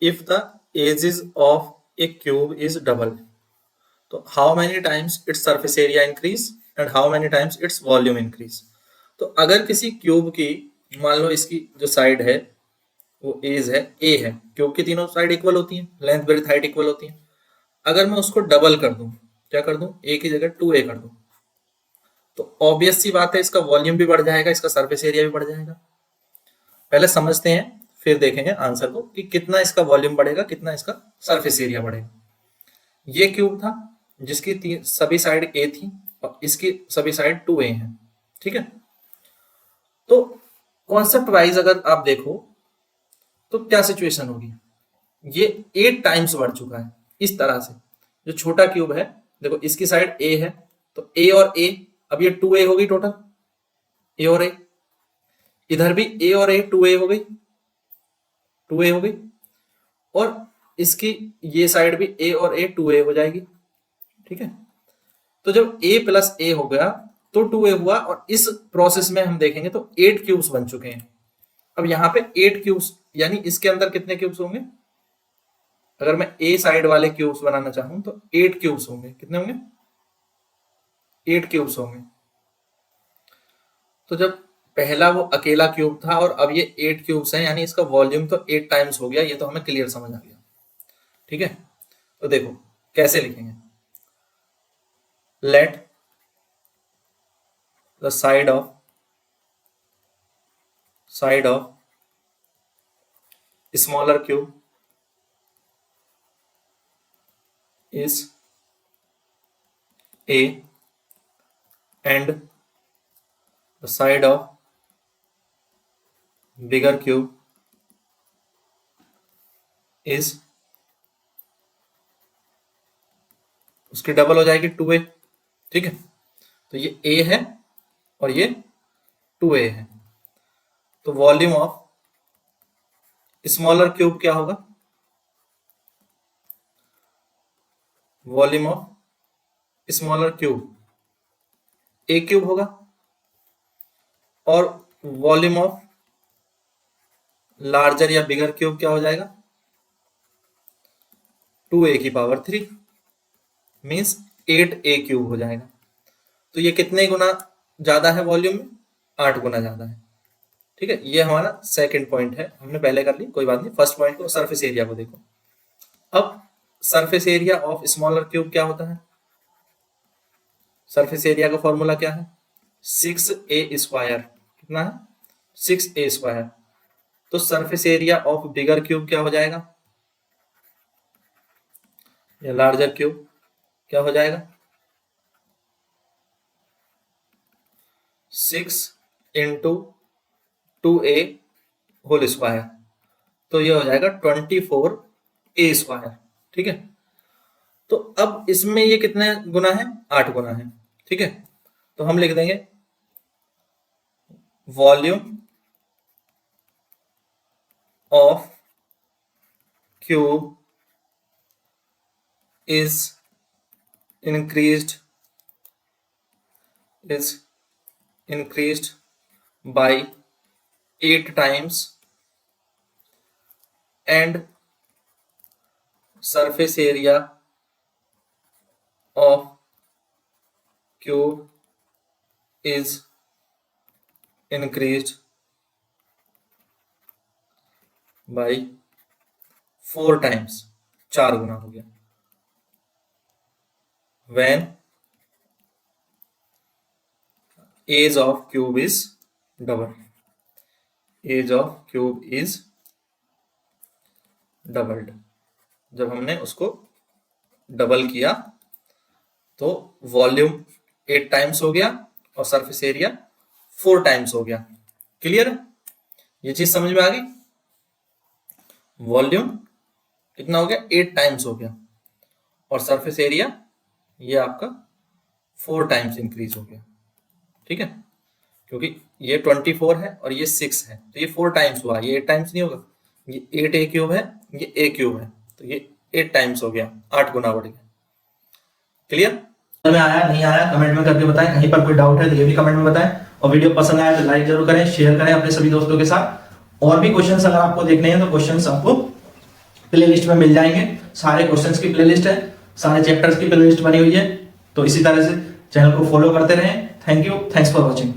if the edges of a cube is double, तो how many times its surface area increase and how many times its volume increase। तो अगर किसी cube की, मान लो इसकी जो साइड है वो एज है, ए है, क्यूब की तीनों साइड इक्वल होती हैं, लेंथ ब्रेड्थ हाइट इक्वल होती है। अगर मैं उसको डबल कर दूं, क्या कर दूं, ए की जगह 2a कर दूं, तो ऑब्वियस सी बात है इसका वॉल्यूम भी बढ़ जाएगा, इसका सरफेस एरिया भी बढ़ जाएगा। पहले समझते हैं फिर देखेंगे आंसर को कि कितना इसका वॉल्यूम बढ़ेगा, कितना इसका सरफेस एरिया बढ़ेगा। ये क्यूब था जिसकी सभी साइड ए थी और इसकी सभी साइड 2a है, ठीक है। तो कॉन्सेप्ट वाइज अगर आप देखो तो क्या सिचुएशन होगी, ये 8 टाइम्स बढ़ चुका है। इस तरह से जो छोटा क्यूब है, देखो इसकी साइड a है तो a और a, अब ये 2a होगी टोटल, a और a, इधर भी a और a 2a हो गई, 2a हो गई, और इसकी ये साइड भी a और a 2a हो जाएगी, ठीक है। तो जब a प्लस a हो गया तो 2a हुआ, और इस प्रोसेस में हम देखेंगे तो 8 क्यूब्स बन चुके हैं। अब यहाँ पे 8 क्यूब्स, यानी इसके अंदर कितने क्यूब्स होंगे, अगर मैं a साइड वाले क्यूब्स बनाना चाहूं तो 8 क्यूब्स होंगे। कितने होंगे, 8 क्यूब्स होंगे। तो जब पहला वो अकेला क्यूब था और अब ये 8 क्यूब्स हैं, यानी इसका वॉल्यूम तो 8 टाइम्स हो गया। ये तो हमें क्लियर समझ आ गया, ठीक है। तो देखो कैसे लिखेंगे, let the side of smaller cube is a and the side of bigger cube is, उसकी डबल हो जाएगी 2a, ठीक है। तो ये a है और ये 2a है, तो वॉल्यूम ऑफ स्मॉलर क्यूब क्या होगा, volume of smaller cube A cube होगा, और वॉल्यूम ऑफ लार्जर या बिगर क्यूब क्या हो जाएगा, 2a की पावर 3 मीन्स 8a क्यूब हो जाएगा। तो ये कितने गुना ज्यादा है वॉल्यूम में, 8 गुना ज्यादा है, ठीक है। ये हमारा सेकंड पॉइंट है, हमने पहले कर ली, कोई बात नहीं। फर्स्ट पॉइंट को, सरफेस एरिया को देखो। अब surface area of smaller cube क्या होता है, सरफेस एरिया का फॉर्मूला क्या है, 6a स्क्वायर। कितना है, 6a स्क्वायर। तो surface area of bigger cube क्या हो जाएगा, या लार्जर क्यूब क्या हो जाएगा, 6 इंटू 2a होल स्क्वायर। तो ये हो जाएगा 24a स्क्वायर, ठीक है। तो अब इसमें ये कितने गुना है, 8 गुना है, ठीक है। तो हम लिख देंगे volume of cube is increased by 8 times and surface area of cube is increased by 4 times, 4 गुना हो गया, when age of cube is double, age of cube is doubled। जब हमने उसको डबल किया तो वॉल्यूम 8 टाइम्स हो गया और सरफेस एरिया 4 टाइम्स हो गया। क्लियर है, ये चीज समझ में आ गई। वॉल्यूम कितना हो गया, 8 टाइम्स हो गया, और सरफेस एरिया ये आपका 4 टाइम्स इंक्रीज हो गया, ठीक है। क्योंकि ये 24 है और ये 6 है, तो ये 4 टाइम्स हुआ, ये 8 टाइम्स नहीं होगा। ये 8a क्यूब है, ये a क्यूब है, तो ये 8 टाइम्स हो गया, 8 गुना बढ़ गया। क्लियर में आया, नहीं आया कमेंट में करके बताएं। कहीं पर कोई डाउट है तो ये भी कमेंट में बताएं, और वीडियो पसंद आया तो लाइक जरूर करें, शेयर करें अपने सभी दोस्तों के साथ। और भी क्वेश्चंस अगर आपको देखने हैं तो क्वेश्चंस आपको प्ले लिस्ट में मिल जाएंगे। सारे क्वेश्चंस की प्ले लिस्ट है, सारे चैप्टर्स की प्ले लिस्ट बनी हुई है। तो इसी तरह से चैनल को फॉलो करते रहें। Thank you, thanks for watching.